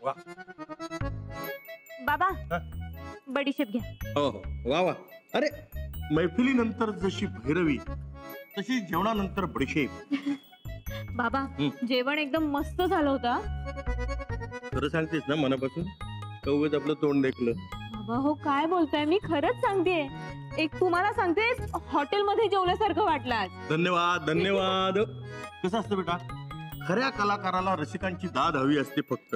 वा. बाबा बडीशेप घ्या. हो हो वा वा. अरे मैफिलीनंतर जशी भैरवी तशी जेवणानंतर बडीशेप. बाबा जेवण एकदम मस्त झालं होतं. खरं सांगतेस ना मनापासून? कवच आपलं तोंड देखलं. बाबा हो काय बोलताय, मी खरंच सांगतेय. एक तुम्हाला सांगते, हॉटेलमध्ये जेवल्यासारखं वाटलं आज. धन्यवाद धन्यवाद. कसं असतं बेटा, खऱ्या कलाकाराला रसिकांची दाद हवी असते फक्त.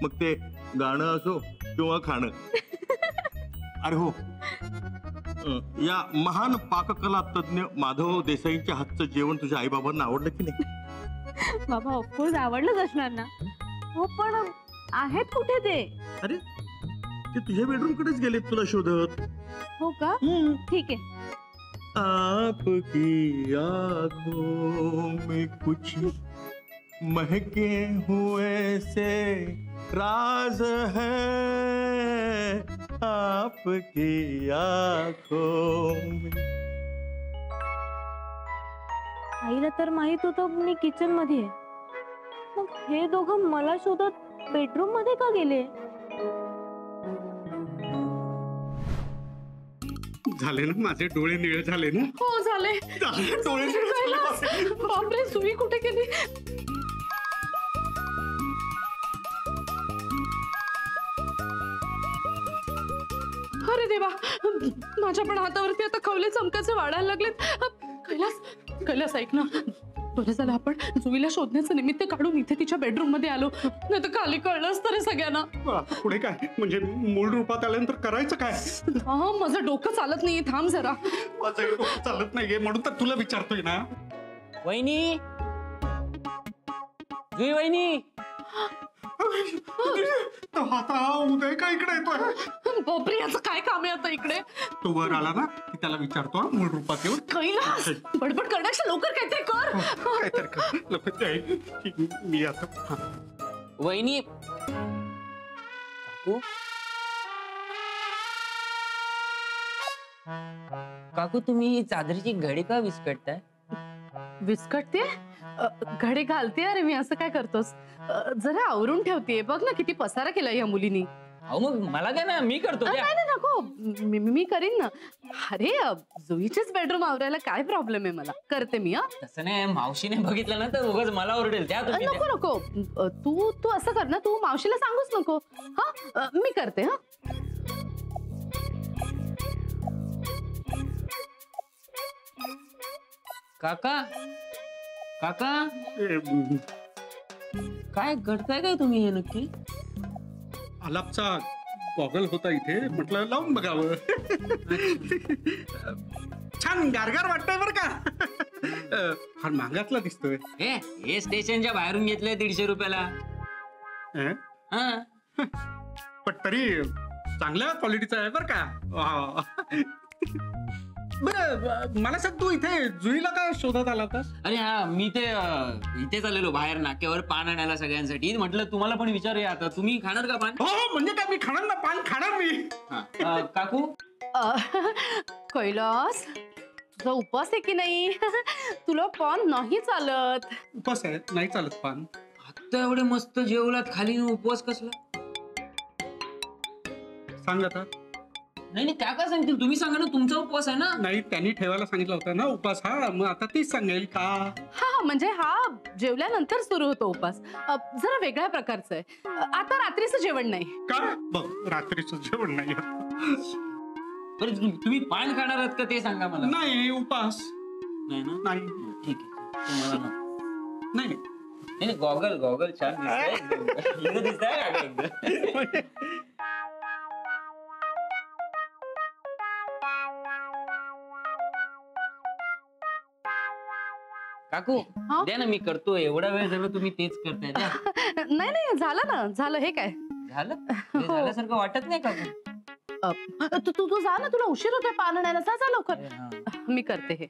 मग ते गाणं असो किंवा खाणं. अरे हो, या महान पाककला तज्ञ माधव देसाईंच्या हातचं जेवण तुझ्या आई बाबांना आवडलं की नाही? बाबा ऑफकोर्स आवडलंच असणार ना. हो पण आहेत कुठे ते? अरे ते तुझ्या बेडरूम कडेच गेलेत तुला शोधत. हो का? ठीक आहे. आपकी आँखों में कुछ महके हुए से राज है आपकी आँखों में. आईला तर माहित होतं मी किचन मध्ये आहे. मग हे दोघं मला शोधत बेडरूम मध्ये का गेले? झाले ना माझे डोळे निळे झाले ना? हो झाले. डोळे निळे. बापरे, सुई कुठे गेली? अरे देवा, माझ्या पण हातावरती आता खवले चमकाचे वाढायला लागलेत. कैलास कैलास ऐक ना, बरं झालं आपण जुईला शोधण्याचं निमित्त काढून इथे तिच्या बेडरूम मध्ये आलो, नाही तर खाली कळलंच तर सगळ्यांना. पुढे काय म्हणजे मूळ रूपात आल्यानंतर करायचं काय? हा माझं डोकं चालत नाहीये, थांब जरा. माझं डोकं चालत नाहीये म्हणून तर तुला विचारतोय ना. वहिनी, जुई वहिनी. आता उदय का इकडे येतोय? बापरे, याचं काय काम आहे आता इकडे? तो वर आला ना की त्याला विचारतो मूळ रूपात येऊन. कैलास बडबड करण्यापेक्षा लवकर काहीतरी कर. काहीतरी कर लवकर. मी आता वहिनी. काकू काकू तुम्ही ही चादरीची घडी का विस्कटताय? विस्कटते? घडे घालते. अरे मी असं काय करतोस? जरा आवरून ठेवते. बघ ना किती पसारा केला या मुलीनी. अहो मग मला काय ना, मी करतो. नाही नको, मी करीन ना. अरे जुईचेच बेडरूम आवरायला काय प्रॉब्लेम आहे? मला करते मी. तसं नाही, मावशीने बघितलं ना तर उगाच मला ओरडेल. त्या नको नको, तू असं कर ना, तू मावशीला सांगूच नको. हा मी करते. हा काका काका काय करताय काय तुम्ही हे नक्की? आलापचा गॉगल होता इथे, म्हटलं लावून बघावं. छान गारगार वाटतंय बरं का. फार महागातला दिसतोय. हे स्टेशनच्या बाहेरून घेतलंय 150 रुपयाला. पण तरी चांगल्या क्वालिटीचा आहे बरं का. बरं मला सांग, तू इथे जुईला काय शोधत आला होतास? अरे हा, मी ते इथेच आलेलो बाहेर नाक्यावर पान आणायला सगळ्यांसाठी. म्हटलं तुम्हाला पण विचारूया. आता तुम्ही खाणार का पान? हो म्हणजे काय, मी खाणार ना पान, खाणार मी. काकू. कैलास तुझा उपवास आहे की नाही? तुला पान नाही चालत. उपवास आहे, नाही चालत पान. आता एवढे मस्त जेवलात, खाली उपवास कसला? सांग आता. नाही त्या काय सांगतील? तुम्ही सांगा ना, तुमचा उपवास आहे ना. नाही, त्यांनी ठेवायला सांगितलं होतं ना उपवास. हा मग आता तीच सांगेल का? हा म्हणजे हा जेवल्यानंतर सुरू होतो उपवास. जरा वेगळ्या प्रकारचं आहे. आता रात्रीचं जेवण नाही. का? बघ, रात्रीचं जेवण नाही. तुम्ही पान खाणार आहात का ते सांगा मला. नाही, उपवास नाही ना. नाही. ठीक आहे, तुम्हाला नाही. नाही गॉगल गॉगल छान दिसतंय. दिसतंय एकदम. काकू द्या ना, मी करतो. एवढा वेळ झाला तुम्ही तेच करताय. नाही झालं ना, झालं. हे काय झालं? झाल्यासारखं वाटत नाही काकू? तू जा ना, तुला उशीर होतोय पान आणायला. जा लवकर. मी करते हे.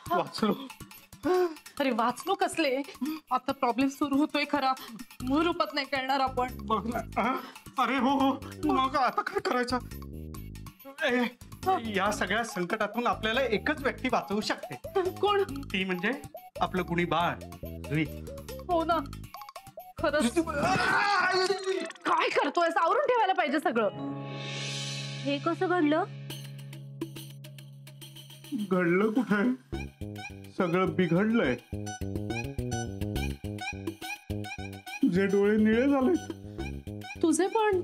वाचलो. अरे वाचलो कसले, आता प्रॉब्लेम सुरू होतोय खरा, मूळ रूपात नाही कळणार आपण. बघ ना. हा? अरे हो हो, मग आता काय करायचं? या सगळ्या संकटातून आपल्याला एकच व्यक्ती वाचवू शकते. कोण? ती म्हणजे आपलं कुणी बाळ जुई. हो ना, खरंच. काय करतोय, आवरून ठेवायला पाहिजे सगळं. हे कसं घडलं? घडलं कुठे, सगळं बिघडलंय. तुझे डोळे निळे झाले. तुझे पण.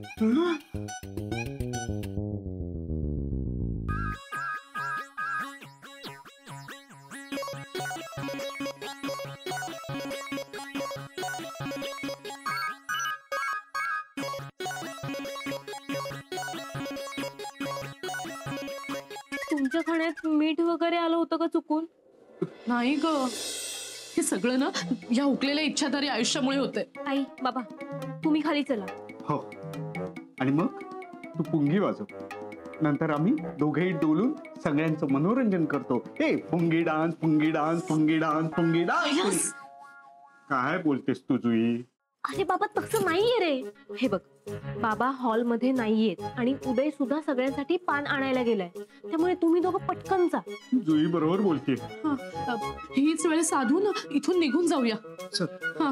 तुमच्या खाण्यात मीठ वगैरे आलं होतं का चुकून? नाही ग, हे सगळं ना या उकलेल्या इच्छाधारी आयुष्यामुळे होते. आई बाबा तुम्ही खाली चला. हो, आणि मग तू पुंगी वाजव. नंतर आम्ही दोघेही डोलून सगळ्यांचं मनोरंजन करतो. हे पुंगी डान्स, पुंगी डान्स, पुंगी डान्स, पुंगी डान्स. काय बोलतेस तू जुई? अरे बाबा तसं नाहीये रे. हे बघ, बाबा हॉल मध्ये नाहीयेत आणि उदय सुद्धा सगळ्यांसाठी पान आणायला गेलाय, त्यामुळे तुम्ही दोघं पटकन जा. जुई बरोबर बोलते. हीच वेळ साधून इथून निघून जाऊया. हा.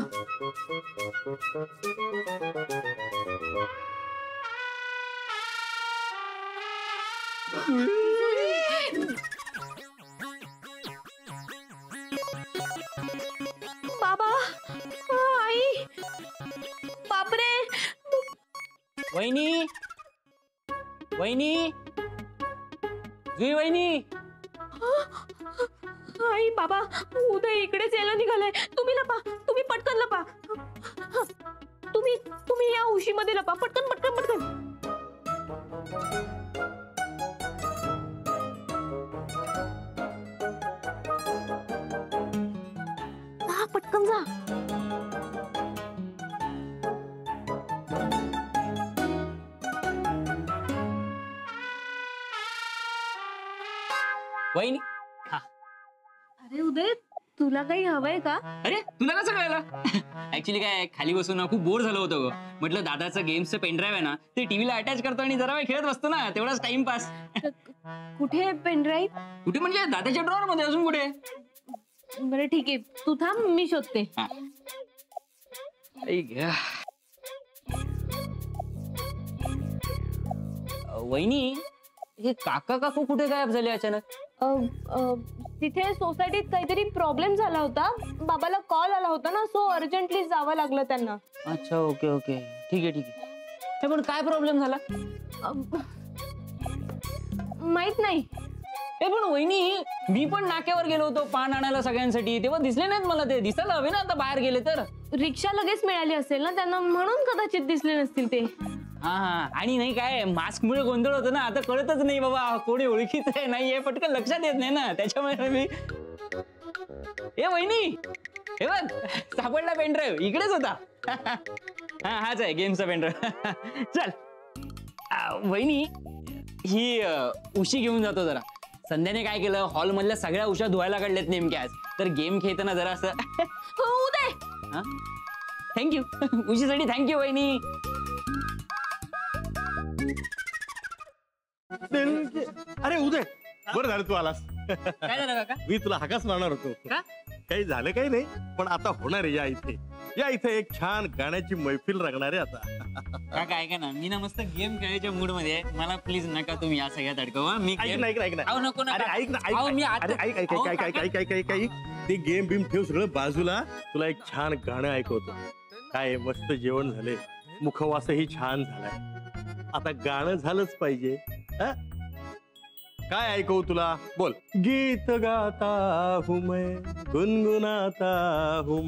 बाबा, आई, बापरे. वहिनी, वहिनी, जुई वहिनी. आई बाबा, उदय इकडेच यायला निघालाय. तुम्ही लपा, तुम्ही पटकन लपा. तुम्ही या उशीमध्ये लपा, पटकन पटकन पटकन. हा, पटकन जा. वहिनी. अरे उदय, तुला काही हवंय का? अरे तुला कसं कळलं? ऍक्च्युली काय खाली बसून ना खूप बोर झालं होतं ग. म्हटलं दादाचं गेम्सचं पेनड्राईव्ह आहे ना, ते टीव्हीला अटॅच करतो आणि जरा वेळ खेळत बसतो ना, तेवढाच टाइमपास. कुठे पेनड्राईव्ह? कुठे म्हणजे दादाच्या ड्रॉवर मध्ये, अजून कुठे? बरं ठीक आहे, तू थांब, मी शोधते. वहिनी, हे काका काकू कुठे गायब झाले अचानक? तिथे सोसायटीत काहीतरी प्रॉब्लेम झाला होता, बाबाला कॉल आला होता ना, सो अर्जंटली जावं लागलं त्यांना. अच्छा, ओके ओके, ठीक आहे ठीक आहे. हे पण काय प्रॉब्लेम झाला? माहित नाही. हे पण वहिनी, मी पण नाक्यावर गेलो होतो पान आणायला सगळ्यांसाठी, तेव्हा दिसले नाहीत मला. ते दिसायला हवे ना आता बाहेर गेले तर. रिक्षा लगेच मिळाली असेल ना त्यांना, म्हणून कदाचित दिसले नसतील ते. हा हा, आणि नाही काय मास्क मुळे गोंधळ होतो ना, आता कळतच नाही बाबा कोणी ओळखीच आहे नाहीये, पटकन लक्षात येत नाही ना, त्याच्यामुळे मी. ए वहिनी, हे बघ सापडला पेनड्राईव्ह, इकडेच होता. हा हाच आहे गेमचा पेनड्राईव्ह. चल वहिनी, ही उशी घेऊन जातो जरा. संध्याने काय केलं, हॉल मधल्या सगळ्या उशा धुवायला काढल्यात नेमक्या आज, तर गेम खेळताना जरा असं. उदय, थँक्यू उशीसाठी, थँक्यू वहिनी. अरे उदय, बरं झालं तू आलास. काय झालं काका? मी तुला हाकाच मारणार होतो. का? काही झालं काही नाही, पण आता होणार आहे. या इथे एक छान गाण्याची मैफिल रंगणार आहे आता. काका ऐका ना, मी ना मस्त गेम खेळायच्या मूड मध्ये आहे, मला प्लीज नका तुम्ही या सगळ्यात अडकवा. मी ऐक ना, ऐक ना, ऐक ना. अहो, नको अरे नका. ऐक ना, अहो, मी आता- अरे ऐक ऐक ऐक ऐक ऐक ऐक ऐक ऐक. ते गेम बिम ठेव सगळं बाजूला, तुला एक छान गाणं ऐकवतो. काय मस्त जेवण झाले, मुखवासही छान झालाय, आता गाणं झालंच पाहिजे. काय ऐकवू तुला, बोल. गीत गाता हूँ मैं, गुनगुनाता हूँ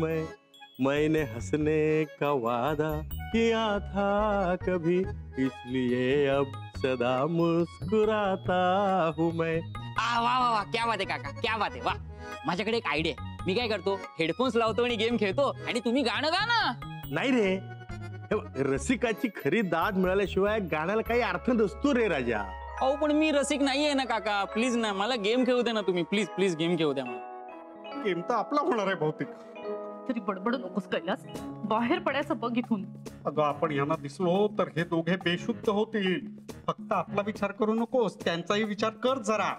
मैंने हंसने का वादा किया था कभी, इसलिए अब सदा मुस्कुराता हूँ मैं. वा वा वा, क्या बात आहे काका, क्या बात आहे. वा, माझ्याकडे एक आयडिया. मी काय करतो, हेडफोन्स लावतो आणि गेम खेळतो, आणि तुम्ही गाणं गा ना. नाही रे, हे बघ, रसिकाची खरी दाद मिळाल्याशिवाय गाण्याला काही अर्थ नसतो रे राजा. अहो पण मी रसिक नाहीये ना काका, प्लीज ना, मला गेम खेळू द्या ना तुम्ही, प्लीज प्लीज गेम खेळू द्या मला. गेम तर आपला होणार आहे बहुतेक. तरी बडबड नकोस कैलास, बाहेर पडायचं बघ इथून. अगं आपण यांना दिसलो तर हे दोघे बेशुद्ध होतील. फक्त आपला विचार करू नकोस, त्यांचाही विचार कर जरा.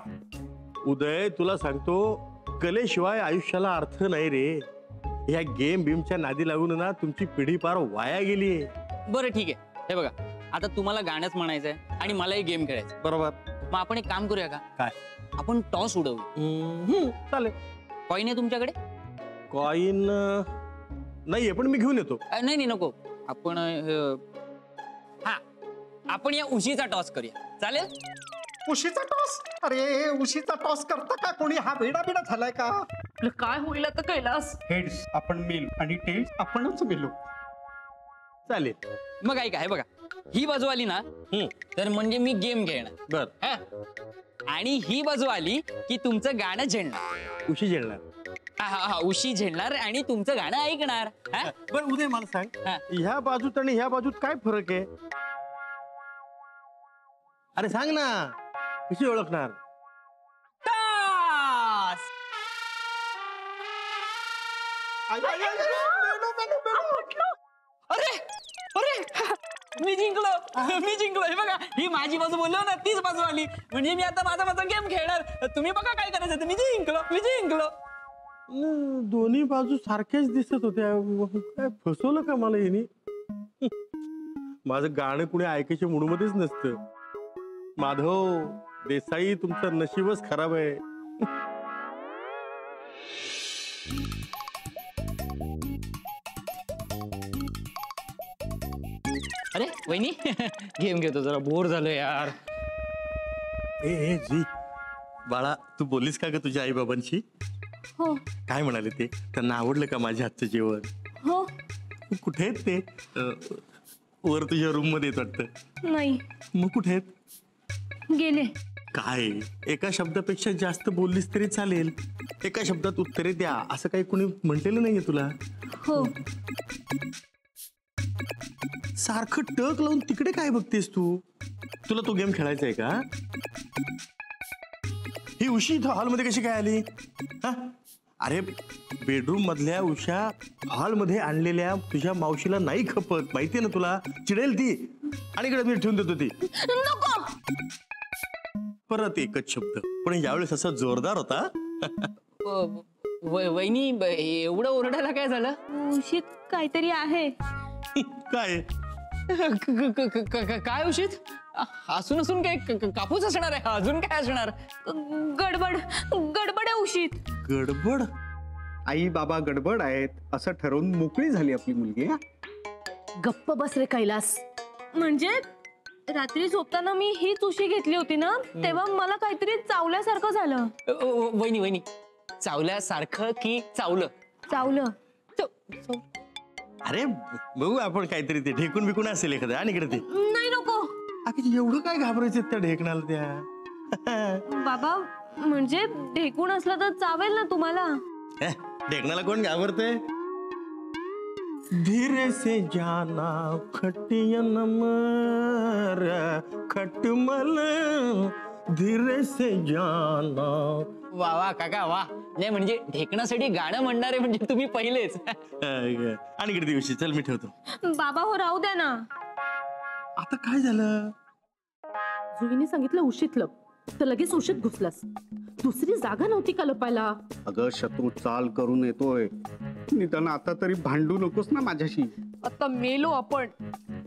उदय तुला सांगतो, कलेशिवाय आयुष्याला अर्थ नाही रे. या गेम बीमच्या नादी लागून ना तुमची पिढी पार वाया गेलीये. बरं ठीक आहे, हे बघा आता तुम्हाला गाणंच म्हणायचंय आणि मलाही गेम खेळायचं. बरोबर. मग आपण एक काम करूया का? काय? आपण टॉस उडवू. चालेल. कॉईन आहे तुमच्याकडे? कॉइन नाहीये पण मी घेऊन येतो. नाही नाही नको. आपण हा आपण या उशीचा टॉस करूया, चालेल? उशीचा टॉस? अरे उशीचा टॉस करता का कोणी? हा बेडा बेडा झालाय का? आपलं काय होईल आता कैलास? हेड्स आपण मेल आणि टेल्स आपणच मेलो. चालेल. मग ऐका, हे बघा ही बाजू आली ना तर म्हणजे मी गेम खेळणार. बर. हा? आणि ही बाजू आली की तुमचं गाणं झेलणार. उशी झेलणार. हा हा हा उशी झेलणार आणि तुमचं गाणं ऐकणार. हा? पण उदय मला सांग, हा. ह्या बाजूत आणि ह्या बाजूत काय फरक आहे? अरे सांग ना, कशी ओळखणार? टॉस! अरे अरे मी जिंकलो, मी जिंकलो. हे बघा ही माझी बाजू बोललो ना तीच बाजू आली. म्हणजे मी आता माझा गेम खेळणार. तुम्ही बघा काय करायचं. मी जिंकलो, मी जिंकलो. दोन्ही बाजू सारख्याच दिसत होत्या. काय फसवलं का मला यांनी? माझं गाणं कुणी ऐकायच्या मूडमध्येच नसतं. माधव देसाई, तुमचं नशीबच खराब आहे. अरे वहिनी गेम घेतो, जरा बोर झालो यार. ए जी बाळा, तू बोललीस का ग तुझ्या आई बाबांशी? हो काय म्हणाले ते? त्यांना आवडलं का माझ्या हातचं जेवण? हो. कुठे आहेत ते? वर तुझ्या रूम मध्ये येत वाटतं. नाही, मग कुठे आहेत? गेले. काय एका शब्दापेक्षा जास्त बोललीस तरी चालेल. एका शब्दात उत्तरे द्या असं काही कुणी म्हटलेलं नाहीये तुला? हो. सारखं टक लावून तिकडे काय बघतेस तू? तुला तो गेम खेळायचा आहे का? ही उशी इथं हॉलमध्ये कशी काय आली? हा? अरे बेडरूम मधल्या उषा हॉलमध्ये आणलेल्या तुझ्या मावशीला नाही खपत, माहितीये ना तुला? चिडेल ती. आणि इकडे मी ठेवून देतो ती. नको. परत एकच शब्द, पण यावेळेस असा जोरदार होता. वहिनी एवढं ओरडायला काय झालं? उशीत काहीतरी आहे. काय? काय उशीत? असून असून काय कापूस असणार आहे? अजून काय असणार? गडबड गडबड आहे उशीत. गडबड? आई बाबा गडबड आहेत असं ठरवून मोकळी झाली आपली मुलगी. हा? गप्प बस रे कैलास. म्हणजे रात्री झोपताना मी हीच उशी घेतली होती ना, तेव्हा मला काहीतरी चावल्यासारखं झालं. वहिनी चावल्यासारखं की चावलं? चावलं. अरे बघू आपण काहीतरी, ते ढेकून बिकून असेल एखादं. आणि इकडे ते. नाही नको. अगं एवढं काय घाबरायचं त्या ढेकणाला त्या? बाबा म्हणजे ढेकून असलं तर चावेल ना तुम्हाला. ढेकणाला कोण घाबरते? धीरे से जाना खटियन मर खटमल, धीरे से जाना. वा वा काका वा. नाही म्हणजे ढेकणासाठी गाणं म्हणणारे म्हणजे तुम्ही पहिलेच. आणि इकडे दिवशी चल मी ठेवतो. बाबा हो राहू द्या ना. आता काय झालं? जुईने सांगितलं उशीतलं तर लगेच उशीत घुसलास. दुसरी जागा नव्हती का लपायला? अगं शत्रू चाल करून येतोय. निदान आता तरी भांडू नकोस ना माझ्याशी. आता मेलो आपण.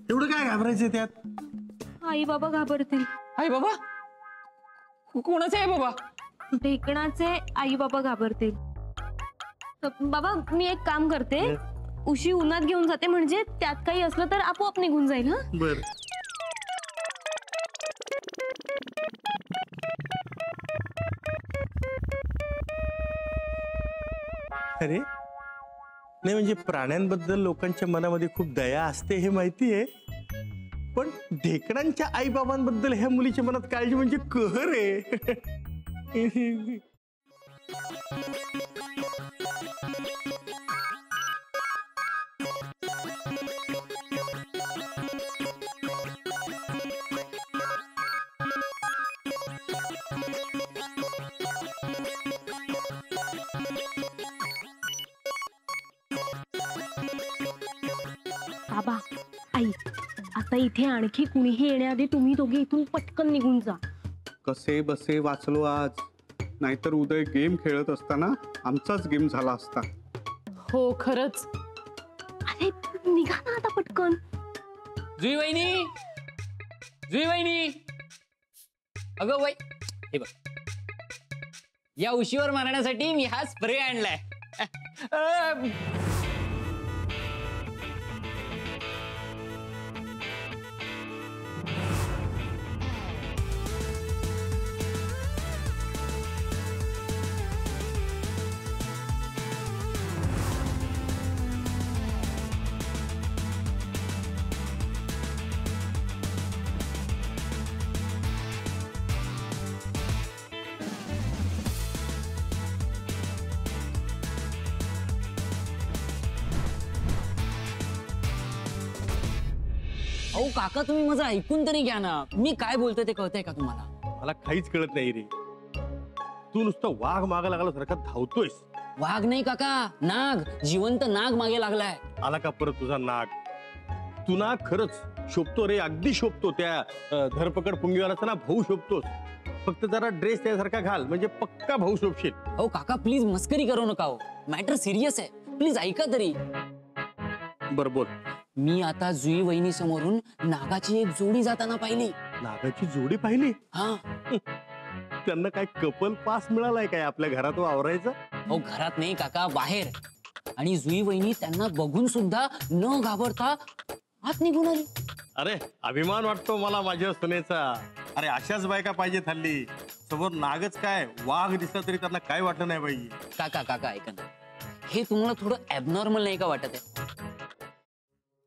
एवढं काय घाबरायचं त्यात? आई बाबा घाबरतील. आई बाबा? कोणाचे आहे बाबा? ढेकणाचे आई बाबा घाबरतील. बाबा मी एक काम करते, उशी उन्हात घेऊन जाते, म्हणजे त्यात काही असलं तर आपोआप निघून जाईल. हा बर. अरे नाही म्हणजे प्राण्यांबद्दल लोकांच्या मनामध्ये खूप दया असते हे माहितीये, पण ढेकणांच्या आई बाबांबद्दल ह्या मुलीच्या मनात काळजी म्हणजे कहर आहे. बाबा आई, आता इथे आणखी कुणीही येण्याआधी तुम्ही दोघे इथून पटकन निघून जा. कसे बसे वाचलो आज, नाहीतर उदय गेम खेळत असताना आमचाच गेम झाला असता. हो खरंच. अरे निघा ना आता पटकन. जुई वहिनी, जुई वहिनी, अगं वै, हे बघ, या उशीवर मारण्यासाठी मी हा स्प्रे आणलाय. अहो काका, तुम्ही माझं ऐकून तरी घ्या ना. मी काय बोलतोय ते कळतंय का तुम्हाला? मला काहीच कळत नाही रे. तू नुसतं वाघ मागा लागल्यासारखा धावतोयस. वाघ नाही काका, नाग, जिवंत नाग मागे लागलाय. आला का परत तुझा नाग? तू ना खरंच शोभतो रे, अगदी शोभतो. त्या धरपकड पुंगीवालाचा ना भाऊ शोभतोस. फक्त जरा ड्रेस त्यासारखा घाल, म्हणजे पक्का भाऊ शोभशील. अहो काका, प्लीज मस्करी करू नका हो. मॅटर सिरियस आहे, प्लीज ऐका तरी. बर बोल. मी आता जुई वहिनी समोरून नागाची एक जोडी जाताना पाहिली. नागाची जोडी पाहिली? हा. त्यांना काय कपल पास मिळालाय काय आपल्या घरात वावरायचं? अहो घरात नाही काका, बाहेर. आणि जुई वहिनी त्यांना बघून सुद्धा न घाबरता आत निघून आली. अरे अभिमान वाटतो मला माझ्या सुनेचा. अरे अशाच बायका पाहिजेत हल्ली. समोर नागच काय वाघ दिसला तरी त्यांना काय वाटलं नाही पाहिजे. काका काका ऐका ना, हे तुम्हाला थोडं ऍबनॉर्मल नाही का वाटत आहे?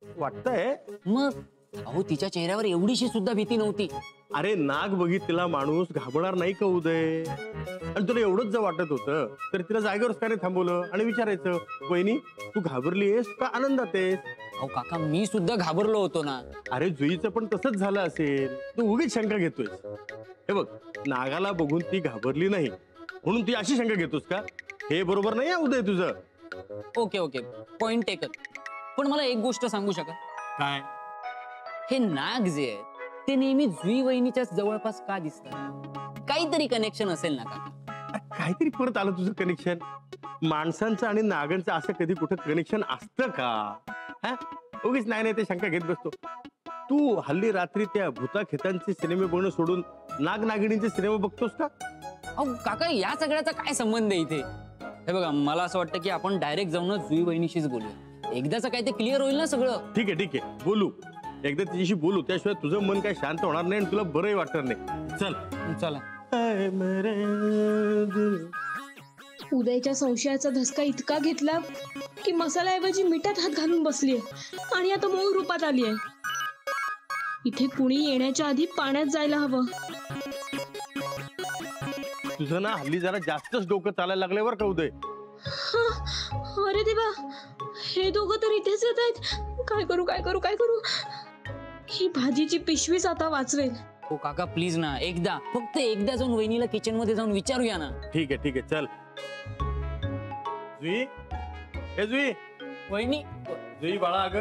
वाटतंय. मग अहो तिच्या चेहऱ्यावर एवढीशी सुद्धा भीती नव्हती. अरे नाग बघितलेला माणूस घाबरणार नाही का उदय? आणि तुला एवढंच जर वाटत होतं तर तिला जागेवरच का नाही थांबवलं आणि विचारायचं, वहिनी तू घाबरलीयस का आनंदात आहेस? अहो काका, मी सुद्धा घाबरलो होतो ना. अरे जुईचं पण तसंच झालं असेल. तू उगीच शंका घेतोयस. हे बघ, नागाला बघून ती घाबरली नाही म्हणून ती अशी शंका घेतोस का? हे बरोबर नाही आहे उदय तुझं. Okay okay, point taken. पण मला एक गोष्ट सांगू शकाल? काय? हे नाग जे आहेत ते नेहमी जुई वहिनीच्या जवळपास का दिसतात? काहीतरी कनेक्शन असेल ना काका? काहीतरी परत आलं तुझं कनेक्शन. माणसांचं आणि नागांचं असं कधी कुठं कनेक्शन असतं का? हा, उगीच नाही ते शंका घेत बसतो. तू हल्ली रात्री त्या भूताखेतांचे सिनेमे बघणं सोडून नाग नागिणींचे सिनेमा बघतोस का? अहो काका, या सगळ्याचा काय संबंध आहे इथे? हे बघा, मला असं वाटतं की आपण डायरेक्ट जाऊन जुई वहिनीशीच बोलूया. एकदाच काय ते क्लिअर होईल ना सगळं. ठीक आहे बोलू. एकदा तिच्याशी बोलू, त्याशिवाय तुझं मन काय शांत होणार नाही आणि तुला बरंही वाटणार नाही. चल चला. उदयच्या संशयाचा धसका इतका घेतला की मसाल्याऐवजी मिठात हात घालून बसलीये आणि आता मूळ रूपात आलीये. इथे कुणी येण्याच्या आधी पाण्यात जायला हवं. तुझं ना हल्ली जरा जास्तच डोकं चालायला लागल्यावर का उदय? अरे देवा, हे दोघं तर इथेच येत आहेत. काय करू काय करू काय करू? ही भाजीची पिशवीच आता वाचवेल. हो काका, प्लीज ना, एकदा, फक्त एकदा जाऊन वहिनीला किचन मध्ये जाऊन विचारूया ना. ठीक आहे चल. जुई, ए जुई, वहिनी, जुई बाळा, अगं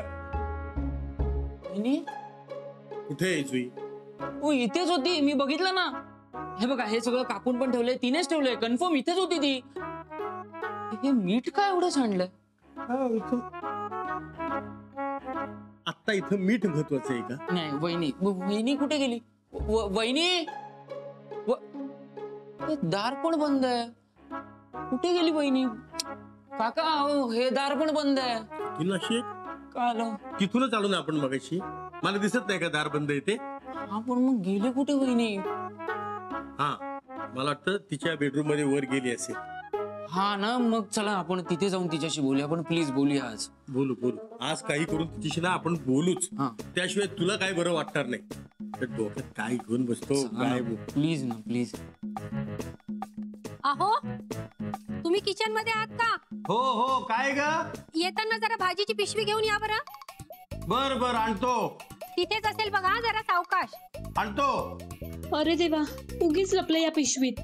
वहिनी कुठे आहे जुई? हो इथेच होती, मी बघितलं ना. हे बघा, हे सगळं कापून पण ठेवलंय, तिनेच ठेवलंय, कन्फर्म इथेच होती ती. हे मीठ काय एवढं सांडलंय? आता इथं मीठ महत्वाचं आहे का? नाही वहिनी, वहिनी कुठे गेली? वहिनी, हे दार पण बंद आहे. कुठे गेली वहिनी? काका, हे दार पण बंद आहे. तिथूनच आलो ना आपण मगाशी. मला दिसत नाही का दार बंद आहे ते? आपण मग गेले कुठे वहिनी? हा, मला वाटतं तिच्या बेडरूम मध्ये वर गेली असेल. हा ना, मग चला आपण तिथे जाऊन तिच्याशी बोलूया. आपण प्लीज बोलूया आज. बोलू आज काही करून तिच्याशी ना आपण बोलूच. त्याशिवाय तुला काय बरं वाटणार नाही. तर डोक्यात काय घेऊन बसतो काय? प्लीज ना, प्लीज. अहो, तुम्ही किचन मध्ये आहात का? हो काय ग? येताना जरा भाजीची पिशवी घेऊन या बरं. बर आणतो. तिथेच असेल बघा, जरा सावकाश. आणतो. अरे देवा, उगीच लपले या पिशवीत.